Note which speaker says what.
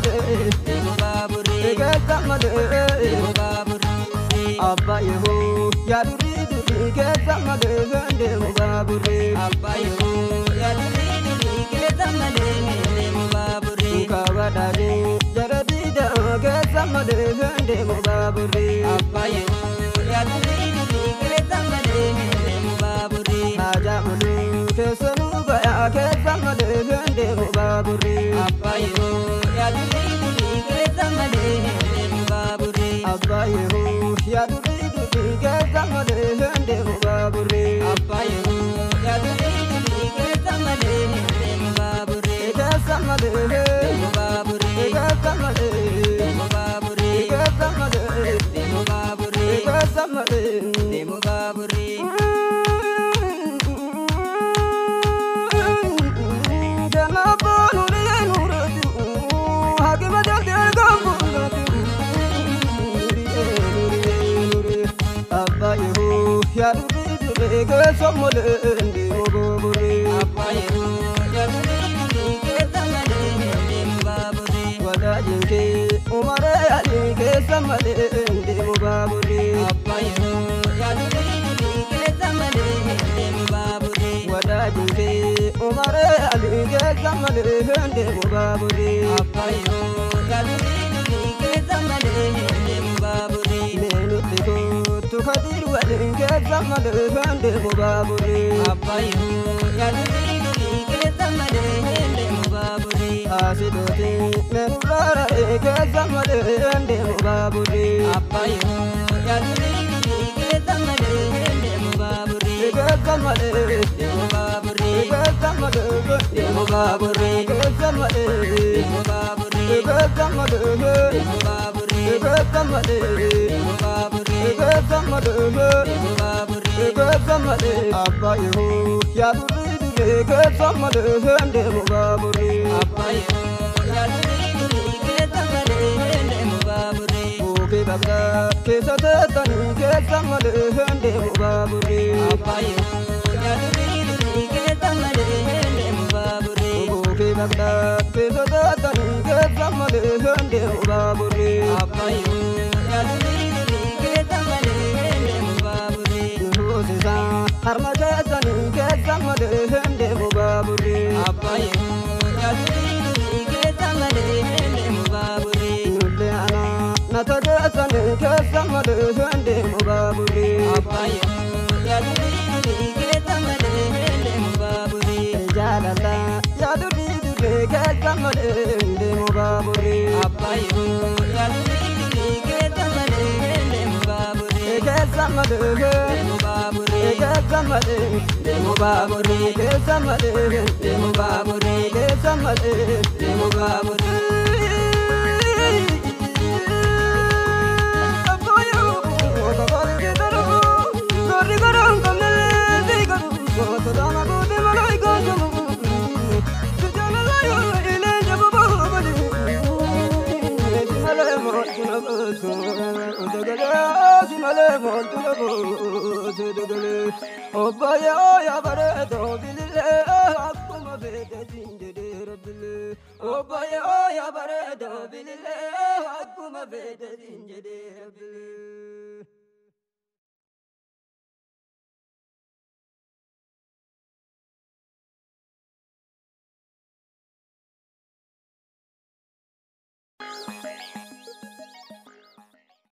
Speaker 1: male,
Speaker 2: demo babure,
Speaker 1: geza male,
Speaker 2: demo babure,
Speaker 1: abba yeho, ya duri duri, geza male, demo babure,
Speaker 2: abba yo, ya duri duri, geza male, demo babure,
Speaker 1: kawadaje, jaradida, geza male, demo babure,
Speaker 2: abba yo, ya duri duri, geza male, demo babure,
Speaker 1: haja mulu, kesanu baya, geza male, demo babure,
Speaker 2: abba yo, ya duri duri, geza male, demo babure,
Speaker 1: abba yeho, ya duri duri, geza male, demo babure,
Speaker 2: abba yo, ya duri duri, geza male, demo babure,
Speaker 1: geza male,
Speaker 2: demo babure,
Speaker 1: geza male,
Speaker 2: demo babure,
Speaker 1: geza male,
Speaker 2: demo babure,
Speaker 1: geza male.
Speaker 2: demo babure,
Speaker 1: Ya duri duri ke somole ndi mogobure
Speaker 2: abba yo, ya duri duri, geza male, demo babure,
Speaker 1: wada jinke umare ali ke samale ndi mogobure
Speaker 2: abba yo, ya duri duri, geza male, demo babure,
Speaker 1: wada jinke umare ali ke samale ndi mogobure
Speaker 2: abba yo, ya duri duri, geza male, demo babure,
Speaker 1: menu tiko to kadir wali ke samale ndi mogobure
Speaker 2: abba yo, ya duri duri, geza male, demo babure,
Speaker 1: asidote menu rara ke samale ndi mogobure
Speaker 2: abba yo, ya duri duri, geza male, demo babure,
Speaker 1: ke samale
Speaker 2: demo babure,
Speaker 1: ke samale
Speaker 2: demo babure,
Speaker 1: ke samale
Speaker 2: demo babure,
Speaker 1: ke samale
Speaker 2: demo babure,
Speaker 1: ke samale
Speaker 2: demo babure,
Speaker 1: ke samale
Speaker 2: demo babure,
Speaker 1: ke samale abba yeho ya duri duri ke samale ndi mogobure
Speaker 2: abba yo, ya duri duri, geza male, demo babure,
Speaker 1: ke bagda ke satatan ke samale ndi mogobure
Speaker 2: abba yo, ya duri duri, geza male, demo babure,
Speaker 1: ke bagda ke satatan ke samale ndi mogobure
Speaker 2: abba yo, ya duri duri, geza male, demo babure,
Speaker 1: hosisa harma kesan ke samale ndi mogobure
Speaker 2: abba yo, ya duri duri, geza male, demo babure,
Speaker 1: nulle ana nata kesan ke samale ndi mogobure
Speaker 2: abba yo, ya duri duri, geza male, demo babure,
Speaker 1: jalala ya duri duri ke samale ndi mogobure
Speaker 2: abba yo, ya duri duri, geza male, demo babure,
Speaker 1: ke samale
Speaker 2: demo babure,
Speaker 1: ke samale
Speaker 2: demo babure,
Speaker 1: ke samale
Speaker 2: demo babure,
Speaker 1: ke samale
Speaker 2: demo babure,
Speaker 1: Obaya ya bare do bilile akuma bede jinjede rabile Obaya ya bare do bilile akuma bede jinjede rabile